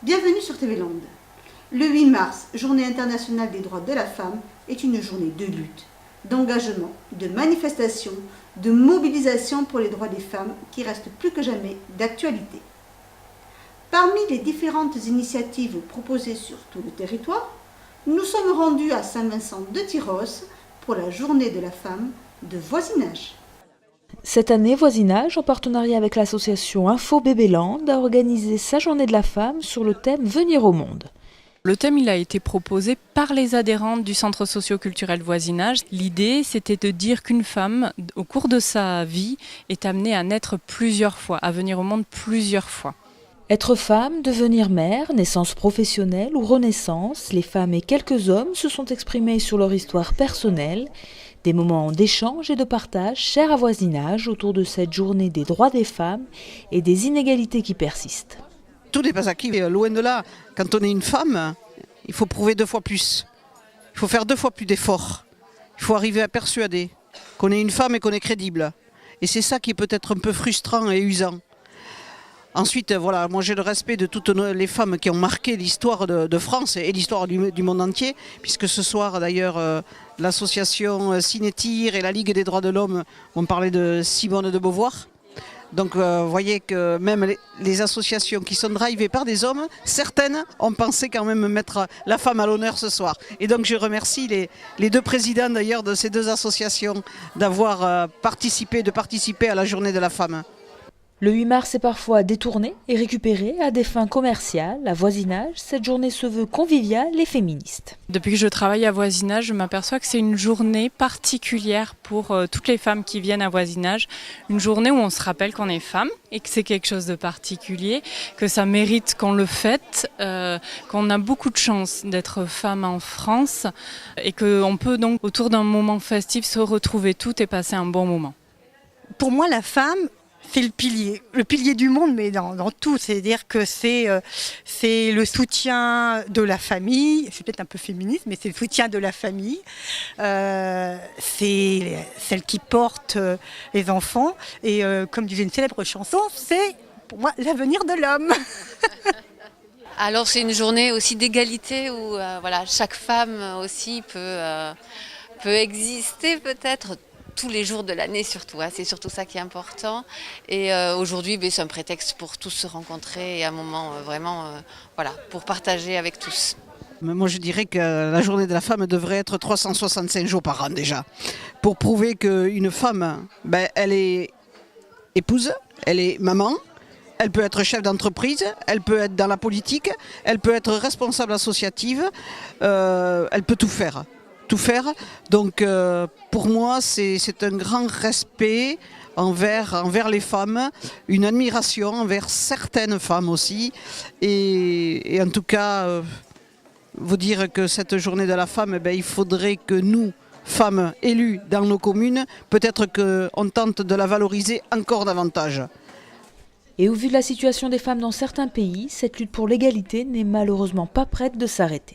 Bienvenue sur TV Land. Le 8 mars, Journée internationale des droits de la femme, est une journée de lutte, d'engagement, de manifestation, de mobilisation pour les droits des femmes qui restent plus que jamais d'actualité. Parmi les différentes initiatives proposées sur tout le territoire, nous sommes rendus à Saint-Vincent-de-Tyrosse pour la Journée de la femme de voisinage. Cette année, Voisinage, en partenariat avec l'association Info Bébé Land, a organisé sa journée de la femme sur le thème « Venir au monde ». Le thème il a été proposé par les adhérentes du Centre socio-culturel Voisinage. L'idée, c'était de dire qu'une femme, au cours de sa vie, est amenée à naître plusieurs fois, à venir au monde plusieurs fois. Être femme, devenir mère, naissance professionnelle ou renaissance, les femmes et quelques hommes se sont exprimés sur leur histoire personnelle. Des moments d'échange et de partage chers à Voisinage autour de cette journée des droits des femmes et des inégalités qui persistent. Tout n'est pas acquis, loin de là. Quand on est une femme, il faut prouver 2 fois plus. Il faut faire 2 fois plus d'efforts. Il faut arriver à persuader qu'on est une femme et qu'on est crédible. Et c'est ça qui est peut-être un peu frustrant et usant. Ensuite, voilà, moi j'ai le respect de toutes les femmes qui ont marqué l'histoire de France et l'histoire du monde entier, puisque ce soir d'ailleurs l'association Cinétire et la Ligue des droits de l'homme ont parlé de Simone de Beauvoir. Donc vous voyez que même les associations qui sont drivées par des hommes, certaines ont pensé quand même mettre la femme à l'honneur ce soir. Et donc je remercie les 2 présidents d'ailleurs de ces 2 associations d'avoir participé à la journée de la femme. Le 8 mars est parfois détourné et récupéré à des fins commerciales. À Voisinage, cette journée se veut conviviale et féministe. Depuis que je travaille à Voisinage, je m'aperçois que c'est une journée particulière pour toutes les femmes qui viennent à Voisinage. Une journée où on se rappelle qu'on est femme et que c'est quelque chose de particulier, que ça mérite qu'on le fête, qu'on a beaucoup de chance d'être femme en France et qu'on peut donc autour d'un moment festif se retrouver toutes et passer un bon moment. Pour moi, la femme, c'est le pilier du monde, mais dans tout. C'est-à-dire que c'est le soutien de la famille, c'est peut-être un peu féministe, mais c'est le soutien de la famille. C'est celle qui porte les enfants. Et comme disait une célèbre chanson, c'est pour moi l'avenir de l'homme. Alors c'est une journée aussi d'égalité où voilà, chaque femme aussi peut exister peut-être tous les jours de l'année surtout, c'est surtout ça qui est important. Et aujourd'hui, c'est un prétexte pour tous se rencontrer et un moment vraiment voilà, pour partager avec tous. Moi je dirais que la journée de la femme devrait être 365 jours par an déjà, pour prouver qu'une femme, elle est épouse, elle est maman, elle peut être chef d'entreprise, elle peut être dans la politique, elle peut être responsable associative, elle peut tout faire. Donc pour moi c'est un grand respect envers les femmes, une admiration envers certaines femmes aussi et en tout cas vous dire que cette journée de la femme, il faudrait que nous, femmes élues dans nos communes, peut-être qu'on tente de la valoriser encore davantage. Et au vu de la situation des femmes dans certains pays, cette lutte pour l'égalité n'est malheureusement pas prête de s'arrêter.